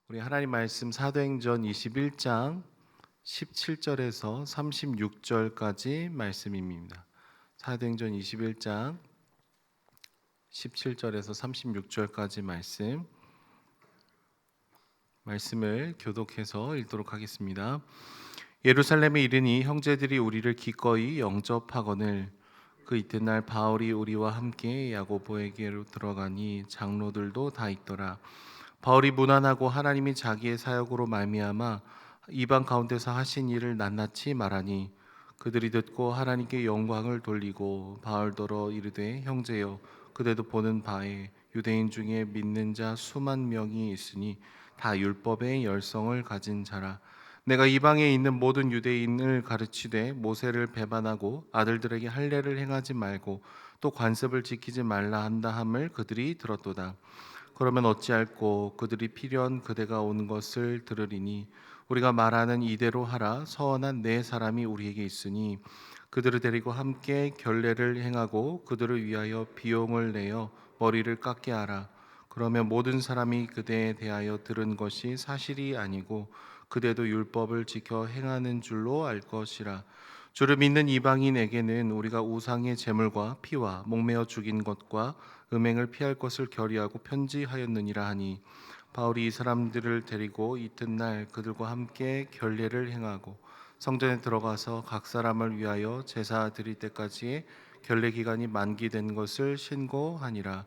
우리 하나님 말씀 사도행전 21장 17절에서 36절까지 말씀입니다. 사도행전 21장 17절에서 36절까지 말씀을 교독해서 읽도록 하겠습니다. 예루살렘에 이르니 형제들이 우리를 기꺼이 영접하거늘 그 이튿날 바울이 우리와 함께 야고보에게로 들어가니 장로들도 다 있더라. 바울이 무난하고 하나님이 자기의 사역으로 말미암아 이방 가운데서 하신 일을 낱낱이 말하니 그들이 듣고 하나님께 영광을 돌리고 바울더러 이르되 형제여 그대도 보는 바에 유대인 중에 믿는 자 수만 명이 있으니 다 율법의 열성을 가진 자라. 내가 이방에 있는 모든 유대인을 가르치되 모세를 배반하고 아들들에게 할례를 행하지 말고 또 관습을 지키지 말라 한다 함을 그들이 들었도다. 그러면 어찌할꼬 그들이 필연 그대가 온 것을 들으리니 우리가 말하는 이대로 하라. 서원한 네 사람이 우리에게 있으니 그들을 데리고 함께 결례를 행하고 그들을 위하여 비용을 내어 머리를 깎게 하라. 그러면 모든 사람이 그대에 대하여 들은 것이 사실이 아니고 그대도 율법을 지켜 행하는 줄로 알 것이라. 주를 믿는 이방인에게는 우리가 우상의 제물과 피와 목매어 죽인 것과 음행을 피할 것을 결의하고 편지하였느니라 하니 바울이 이 사람들을 데리고 이튿날 그들과 함께 결례를 행하고 성전에 들어가서 각 사람을 위하여 제사 드릴 때까지의 결례 기간이 만기된 것을 신고하니라.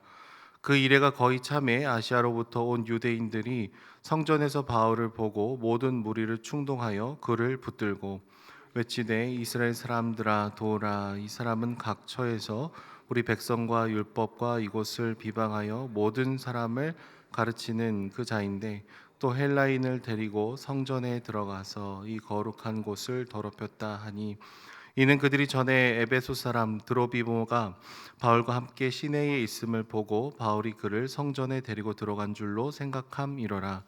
그 이래가 거의 참에 아시아로부터 온 유대인들이 성전에서 바울을 보고 모든 무리를 충동하여 그를 붙들고 외치되 이스라엘 사람들아 도라. 이 사람은 각 처에서 우리 백성과 율법과 이곳을 비방하여 모든 사람을 가르치는 그 자인데 또 헬라인을 데리고 성전에 들어가서 이 거룩한 곳을 더럽혔다 하니 이는 그들이 전에 에베소 사람 드로비모가 바울과 함께 시내에 있음을 보고 바울이 그를 성전에 데리고 들어간 줄로 생각함이로라.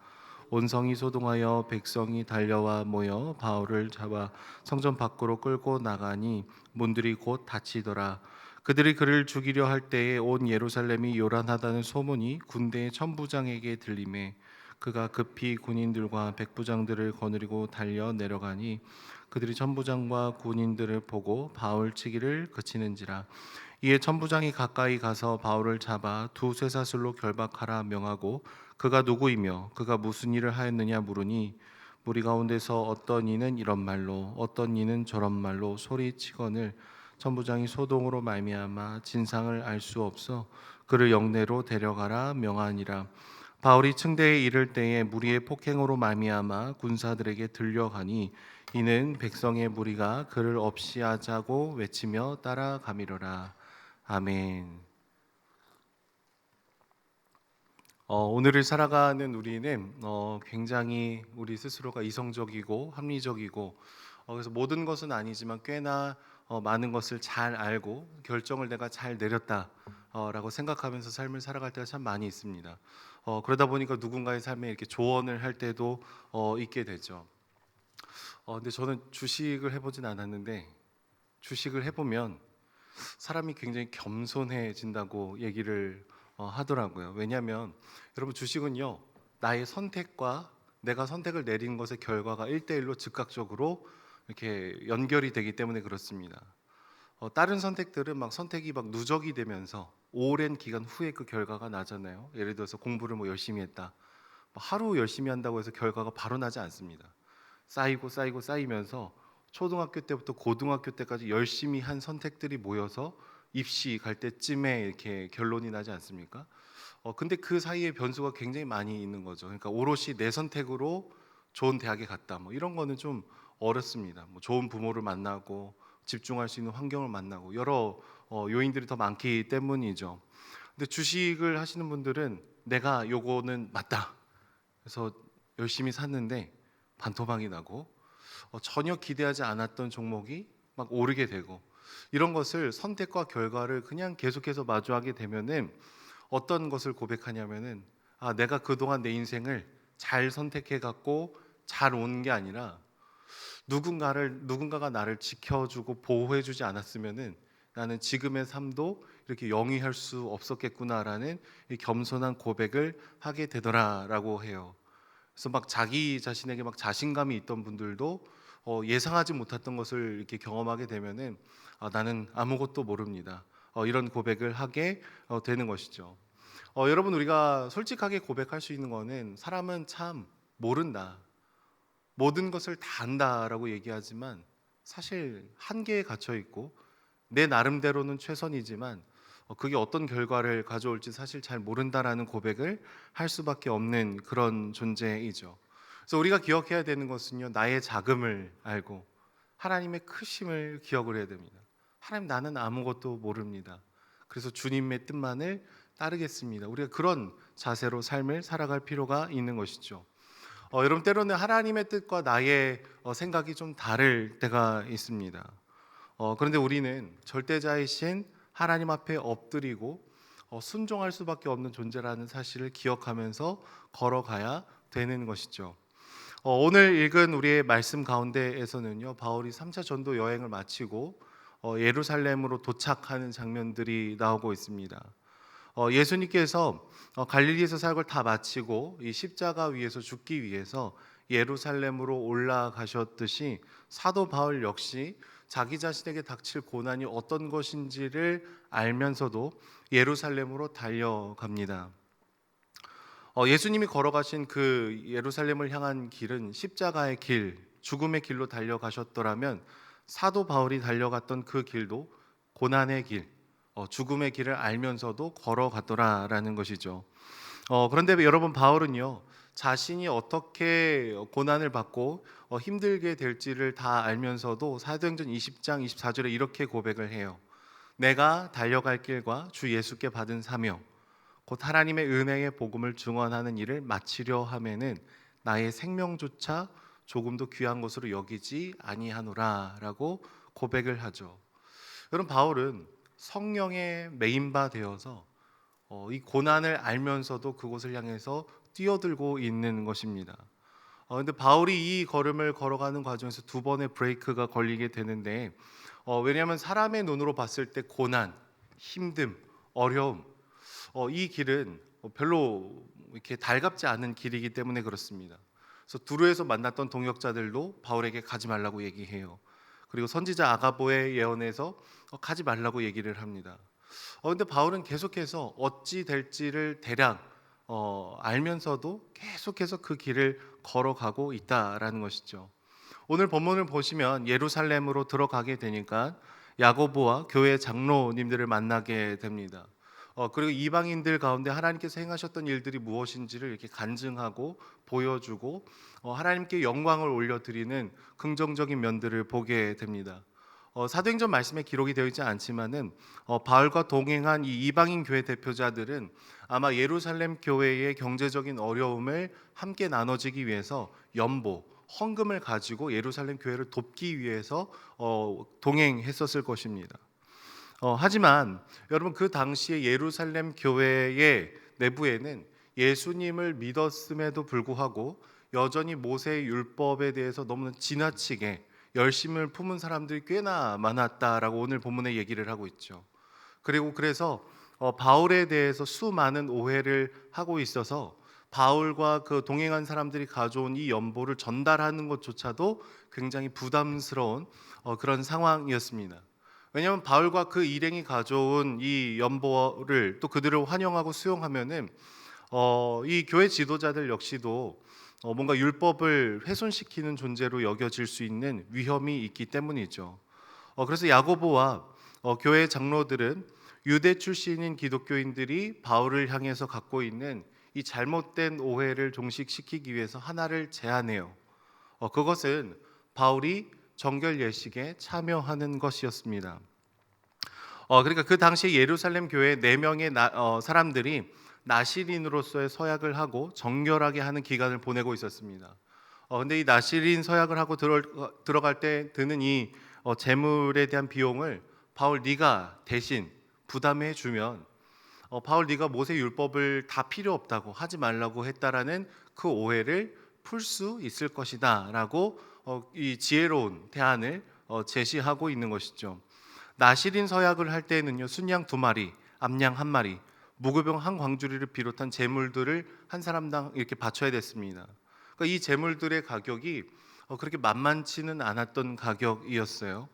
온 성이 소동하여 백성이 달려와 모여 바울을 잡아 성전 밖으로 끌고 나가니 문들이 곧 닫히더라. 그들이 그를 죽이려 할 때에 온 예루살렘이 요란하다는 소문이 군대의 천부장에게 들리매 그가 급히 군인들과 백부장들을 거느리고 달려 내려가니 그들이 천부장과 군인들을 보고 바울 치기를 그치는지라. 이에 천부장이 가까이 가서 바울을 잡아 두 쇠사슬로 결박하라 명하고 그가 누구이며 그가 무슨 일을 하였느냐 물으니 무리 가운데서 어떤 이는 이런 말로 어떤 이는 저런 말로 소리치거늘 천부장이 소동으로 말미암아 진상을 알 수 없어 그를 영내로 데려가라 명하니라. 바울이 층대에 이를 때에 무리의 폭행으로 말미암아 군사들에게 들려가니 이는 백성의 무리가 그를 없이 하자고 외치며 따라가미러라. 아멘. 오늘을 살아가는 우리는 굉장히 우리 스스로가 이성적이고 합리적이고 그래서 모든 것은 아니지만 꽤나 많은 것을 잘 알고 결정을 내가 잘 내렸다라고 생각하면서 삶을 살아갈 때가 참 많이 있습니다. 그러다 보니까 누군가의 삶에 이렇게 조언을 할 때도 있게 되죠. 근데 저는 주식을 해보진 않았는데 주식을 해보면 사람이 굉장히 겸손해진다고 얘기를 하더라고요. 왜냐하면 여러분 주식은요 나의 선택과 내가 선택을 내린 것의 결과가 1대1로 즉각적으로 이렇게 연결이 되기 때문에 그렇습니다. 다른 선택들은 막 선택이 막 누적이 되면서 오랜 기간 후에 그 결과가 나잖아요. 예를 들어서 공부를 뭐 열심히 했다. 하루 열심히 한다고 해서 결과가 바로 나지 않습니다. 쌓이고 쌓이고 쌓이면서 초등학교 때부터 고등학교 때까지 열심히 한 선택들이 모여서 입시 갈 때쯤에 이렇게 결론이 나지 않습니까? 근데 그 사이에 변수가 굉장히 많이 있는 거죠. 그러니까 오롯이 내 선택으로 좋은 대학에 갔다. 뭐 이런 거는 좀 어렵습니다. 뭐 좋은 부모를 만나고 집중할 수 있는 환경을 만나고 여러 요인들이 더 많기 때문이죠. 근데 주식을 하시는 분들은 내가 요거는 맞다. 그래서 열심히 샀는데 반토막이 나고 전혀 기대하지 않았던 종목이 막 오르게 되고 이런 것을 선택과 결과를 그냥 계속해서 마주하게 되면은 어떤 것을 고백하냐면은 내가 그동안 내 인생을 잘 선택해 갖고 잘 온 게 아니라 누군가가 나를 지켜주고 보호해 주지 않았으면은 나는 지금의 삶도 이렇게 영위할 수 없었겠구나라는 이 겸손한 고백을 하게 되더라라고 해요. 그래서 막 자기 자신에게 막 자신감이 있던 분들도 예상하지 못했던 것을 이렇게 경험하게 되면은 나는 아무것도 모릅니다. 이런 고백을 하게 되는 것이죠. 여러분, 우리가 솔직하게 고백할 수 있는 거는 사람은 참 모른다, 모든 것을 다 안다라고 얘기하지만 사실 한계에 갇혀 있고 내 나름대로는 최선이지만 그게 어떤 결과를 가져올지 사실 잘 모른다라는 고백을 할 수밖에 없는 그런 존재이죠. 그래서 우리가 기억해야 되는 것은요, 나의 작음을 알고 하나님의 크심을 기억을 해야 됩니다. 하나님, 나는 아무것도 모릅니다. 그래서 주님의 뜻만을 따르겠습니다. 우리가 그런 자세로 삶을 살아갈 필요가 있는 것이죠. 여러분, 때로는 하나님의 뜻과 나의 생각이 좀 다를 때가 있습니다. 그런데 우리는 절대자이신 하나님 앞에 엎드리고 순종할 수밖에 없는 존재라는 사실을 기억하면서 걸어가야 되는 것이죠. 오늘 읽은 우리의 말씀 가운데에서는요, 바울이 3차 전도 여행을 마치고 예루살렘으로 도착하는 장면들이 나오고 있습니다. 예수님께서 갈릴리에서 사역을 다 마치고 이 십자가 위에서 죽기 위해서 예루살렘으로 올라가셨듯이 사도 바울 역시 자기 자신에게 닥칠 고난이 어떤 것인지를 알면서도 예루살렘으로 달려갑니다. 예수님이 걸어가신 그 예루살렘을 향한 길은 십자가의 길, 죽음의 길로 달려가셨더라면 사도 바울이 달려갔던 그 길도 고난의 길, 죽음의 길을 알면서도 걸어갔더라라는 것이죠. 그런데 여러분, 바울은요, 자신이 어떻게 고난을 받고 힘들게 될지를 다 알면서도 사도행전 20장 24절에 이렇게 고백을 해요. 내가 달려갈 길과 주 예수께 받은 사명 곧 하나님의 은혜의 복음을 증언하는 일을 마치려 하면은 나의 생명조차 조금도 귀한 것으로 여기지 아니하노라라고 고백을 하죠. 여러분, 바울은 성령의 메인바 되어서 이 고난을 알면서도 그곳을 향해서 뛰어들고 있는 것입니다. 근데 바울이 이 걸음을 걸어가는 과정에서 두 번의 브레이크가 걸리게 되는데 왜냐하면 사람의 눈으로 봤을 때 고난, 힘듦, 어려움, 이 길은 별로 이렇게 달갑지 않은 길이기 때문에 그렇습니다. 그래서 두루에서 만났던 동역자들도 바울에게 가지 말라고 얘기해요. 그리고 선지자 아가보의 예언에서 가지 말라고 얘기를 합니다. 근데 바울은 계속해서 어찌 될지를 대략 알면서도 계속해서 그 길을 걸어가고 있다라는 것이죠. 오늘 본문을 보시면 예루살렘으로 들어가게 되니까 야고보와 교회 장로님들을 만나게 됩니다. 그리고 이방인들 가운데 하나님께서 행하셨던 일들이 무엇인지를 이렇게 간증하고 보여주고 하나님께 영광을 올려드리는 긍정적인 면들을 보게 됩니다. 사도행전 말씀에 기록이 되어 있지 않지만은 바울과 동행한 이 이방인 교회 대표자들은 아마 예루살렘 교회의 경제적인 어려움을 함께 나눠지기 위해서 연보, 헌금을 가지고 예루살렘 교회를 돕기 위해서 동행했었을 것입니다. 하지만 여러분, 그 당시에 예루살렘 교회의 내부에는 예수님을 믿었음에도 불구하고 여전히 모세의 율법에 대해서 너무나 지나치게 열심을 품은 사람들이 꽤나 많았다라고 오늘 본문에 얘기를 하고 있죠. 그리고 그래서 바울에 대해서 수많은 오해를 하고 있어서 바울과 그 동행한 사람들이 가져온 이 연보를 전달하는 것조차도 굉장히 부담스러운 그런 상황이었습니다. 왜냐하면 바울과 그 일행이 가져온 이 연보를 또 그들을 환영하고 수용하면은 이 교회 지도자들 역시도 뭔가 율법을 훼손시키는 존재로 여겨질 수 있는 위험이 있기 때문이죠. 그래서 야고보와 교회 장로들은 유대 출신인 기독교인들이 바울을 향해서 갖고 있는 이 잘못된 오해를 종식시키기 위해서 하나를 제안해요. 그것은 바울이 정결 예식에 참여하는 것이었습니다. 그러니까 그 당시 예루살렘 교회 4명의 사람들이 나시린으로서의 서약을 하고 정결하게 하는 기간을 보내고 있었습니다. 근데 이 나시린 서약을 하고 들어갈 때 드는 이 재물에 대한 비용을 바울 네가 대신 부담해 주면 바울 네가 모세 율법을 다 필요 없다고 하지 말라고 했다라는 그 오해를 풀 수 있을 것이다라고 이 지혜로운 대안을 제시하고 있는 것이죠. 나시린 서약을 할 때에는요, 순양 2마리, 암양 1마리, 무교병 1광주리를 비롯한 제물들을 한 사람당 이렇게 바쳐야 됐습니다. 그러니까 이 재물들의 가격이 그렇게 만만치는 않았던 가격이었어요.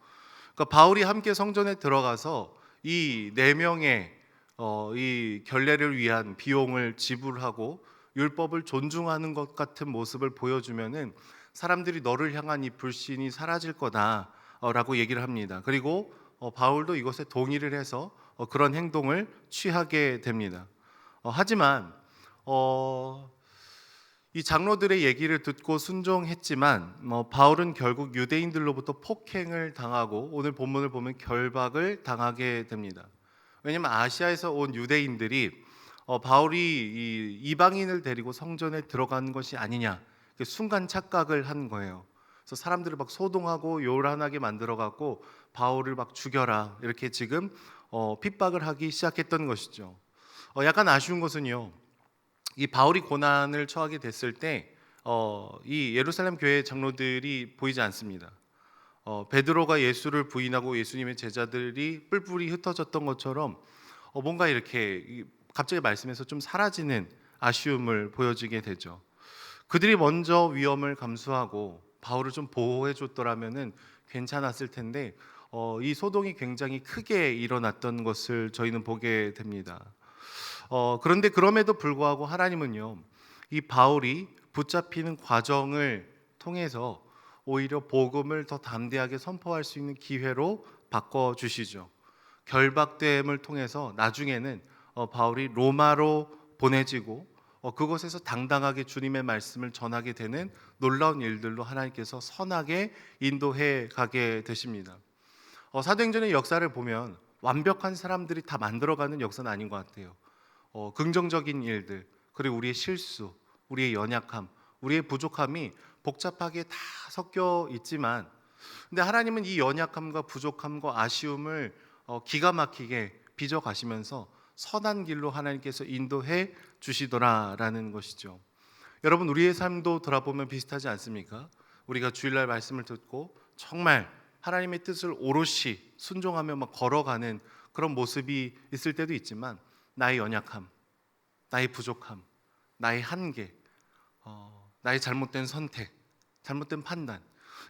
그러니까 바울이 함께 성전에 들어가서 이 네 명의 이 결례를 위한 비용을 지불하고 율법을 존중하는 것 같은 모습을 보여주면은 사람들이 너를 향한 이 불신이 사라질 거다라고 얘기를 합니다. 그리고 바울도 이것에 동의를 해서 그런 행동을 취하게 됩니다. 하지만 어, 이 장로들의 얘기를 듣고 순종했지만 바울은 결국 유대인들로부터 폭행을 당하고 오늘 본문을 보면 결박을 당하게 됩니다. 왜냐하면 아시아에서 온 유대인들이 바울이 이 이방인을 데리고 성전에 들어간 것이 아니냐 순간 착각을 한 거예요. 그래서 사람들을 막 소동하고 요란하게 만들어 갖고 바울을 막 죽여라 이렇게 지금 핍박을 하기 시작했던 것이죠. 약간 아쉬운 것은요. 이 바울이 고난을 처하게 됐을 때 이 예루살렘 교회 장로들이 보이지 않습니다. 베드로가 예수를 부인하고 예수님의 제자들이 뿔뿔이 흩어졌던 것처럼 뭔가 이렇게 갑자기 말씀에서 좀 사라지는 아쉬움을 보여주게 되죠. 그들이 먼저 위험을 감수하고 바울을 좀 보호해 줬더라면은 괜찮았을 텐데 이 소동이 굉장히 크게 일어났던 것을 저희는 보게 됩니다. 그런데 그럼에도 불구하고 하나님은요, 이 바울이 붙잡히는 과정을 통해서 오히려 복음을 더 담대하게 선포할 수 있는 기회로 바꿔 주시죠. 결박됨을 통해서 나중에는 바울이 로마로 보내지고 그곳에서 당당하게 주님의 말씀을 전하게 되는 놀라운 일들로 하나님께서 선하게 인도해 가게 되십니다. 사도행전의 역사를 보면 완벽한 사람들이 다 만들어가는 역사는 아닌 것 같아요. 긍정적인 일들, 그리고 우리의 실수, 우리의 연약함, 우리의 부족함이 복잡하게 다 섞여 있지만, 근데 하나님은 이 연약함과 부족함과 아쉬움을 기가 막히게 빚어 가시면서 선한 길로 하나님께서 인도해 주시더라라는 것이죠. 여러분, 우리의 삶도 돌아보면 비슷하지 않습니까? 우리가 주일날 말씀을 듣고 정말 하나님의 뜻을 오롯이 순종하며 막 걸어가는 그런 모습이 있을 때도 있지만 나의 연약함, 나의 부족함, 나의 한계, 나의 잘못된 선택, 잘못된 판단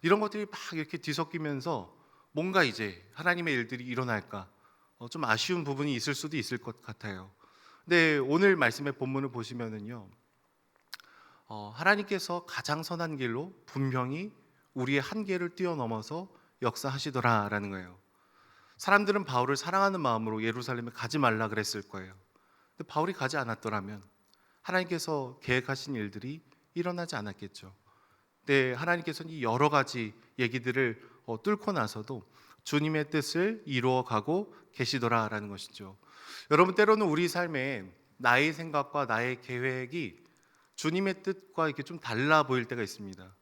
이런 것들이 막 이렇게 뒤섞이면서 뭔가 이제 하나님의 일들이 일어날까 좀 아쉬운 부분이 있을 수도 있을 것 같아요. 근데 오늘 말씀의 본문을 보시면은요, 하나님께서 가장 선한 길로 분명히 우리의 한계를 뛰어넘어서 역사하시더라라는 거예요. 사람들은 바울을 사랑하는 마음으로 예루살렘에 가지 말라 그랬을 거예요. 근데 바울이 가지 않았더라면 하나님께서 계획하신 일들이 일어나지 않았겠죠. 근데 하나님께서는 이 여러 가지 얘기들을 뚫고 나서도 주님의 뜻을 이루어가고 계시더라라는 것이죠. 여러분, 때로는 우리 삶에 나의 생각과 나의 계획이 주님의 뜻과 이렇게 좀 달라 보일 때가 있습니다.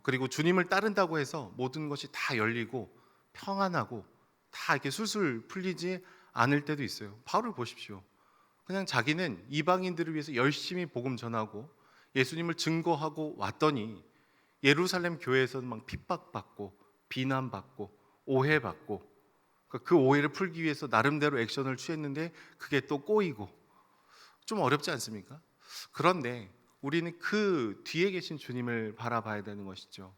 그리고 주님을 따른다고 해서 모든 것이 다 열리고 평안하고 다 이렇게 술술 풀리지 않을 때도 있어요. 바울을 보십시오. 그냥 자기는 이방인들을 위해서 열심히 복음 전하고 예수님을 증거하고 왔더니 예루살렘 교회에서는 막 핍박받고 비난받고 오해받고 그 오해를 풀기 위해서 나름대로 액션을 취했는데 그게 또 꼬이고 좀 어렵지 않습니까? 그런데 우리는 그 뒤에 계신 주님을 바라봐야 되는 것이죠.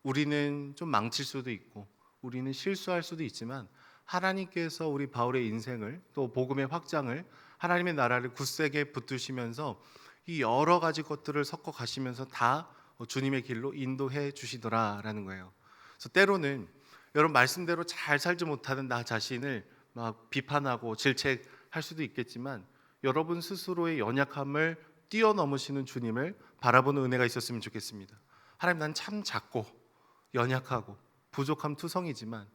우리는 좀 망칠 수도 있고 우리는 실수할 수도 있지만 하나님께서 우리 바울의 인생을 또 복음의 확장을 하나님의 나라를 굳세게 붙드시면서 이 여러 가지 것들을 섞어 가시면서 다 주님의 길로 인도해 주시더라라는 거예요. 그래서 때로는 여러분 말씀대로 잘 살지 못하는 나 자신을 막 비판하고 질책할 수도 있겠지만 여러분 스스로의 연약함을 뛰어넘으시는 주님을 바라보는 은혜가 있었으면 좋겠습니다. 하나님, 난 참 작고 연약하고 부족함 투성이지만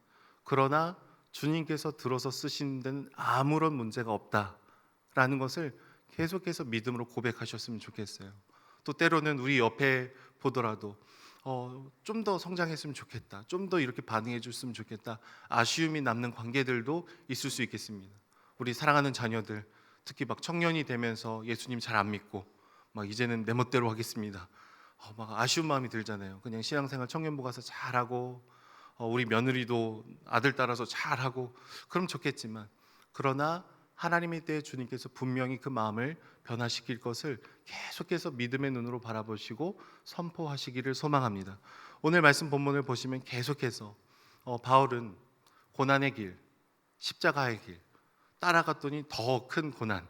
그러나 주님께서 들어서 쓰시는 데는 아무런 문제가 없다라는 것을 계속해서 믿음으로 고백하셨으면 좋겠어요. 또 때로는 우리 옆에 보더라도 좀 더 성장했으면 좋겠다, 좀 더 이렇게 반응해 줬으면 좋겠다, 아쉬움이 남는 관계들도 있을 수 있겠습니다. 우리 사랑하는 자녀들, 특히 막 청년이 되면서 예수님 잘 안 믿고 막 이제는 내 멋대로 하겠습니다, 막 아쉬운 마음이 들잖아요. 그냥 신앙생활 청년부 가서 잘하고 우리 며느리도 아들 따라서 잘하고 그럼 좋겠지만, 그러나 하나님에 대해 주님께서 분명히 그 마음을 변화시킬 것을 계속해서 믿음의 눈으로 바라보시고 선포하시기를 소망합니다. 오늘 말씀 본문을 보시면 계속해서 바울은 고난의 길, 십자가의 길 따라갔더니 더 큰 고난,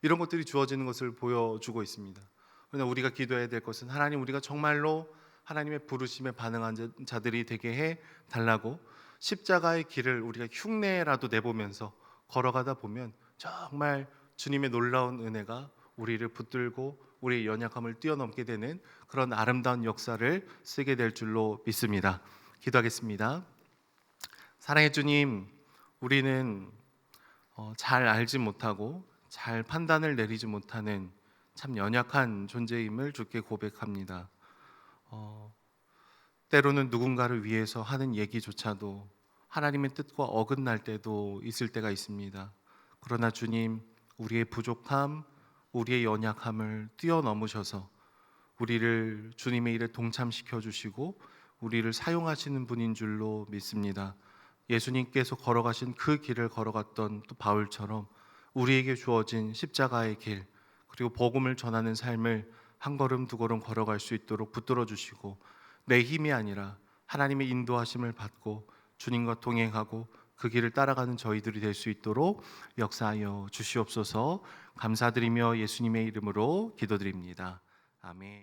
이런 것들이 주어지는 것을 보여주고 있습니다. 그러나 우리가 기도해야 될 것은 하나님, 우리가 정말로 하나님의 부르심에 반응한 자들이 되게 해 달라고, 십자가의 길을 우리가 흉내라도 내보면서 걸어가다 보면 정말 주님의 놀라운 은혜가 우리를 붙들고 우리의 연약함을 뛰어넘게 되는 그런 아름다운 역사를 쓰게 될 줄로 믿습니다. 기도하겠습니다. 사랑의 주님, 우리는 잘 알지 못하고 잘 판단을 내리지 못하는 참 연약한 존재임을 주께 고백합니다. 때로는 누군가를 위해서 하는 얘기조차도 하나님의 뜻과 어긋날 때도 있을 때가 있습니다. 그러나 주님, 우리의 부족함, 우리의 연약함을 뛰어넘으셔서 우리를 주님의 일에 동참시켜 주시고 우리를 사용하시는 분인 줄로 믿습니다. 예수님께서 걸어가신 그 길을 걸어갔던 또 바울처럼 우리에게 주어진 십자가의 길, 그리고 복음을 전하는 삶을 한 걸음 두 걸음 걸어갈 수 있도록 붙들어 주시고, 내 힘이 아니라 하나님의 인도하심을 받고 주님과 동행하고 그 길을 따라가는 저희들이 될 수 있도록 역사하여 주시옵소서. 감사드리며 예수님의 이름으로 기도드립니다. 아멘.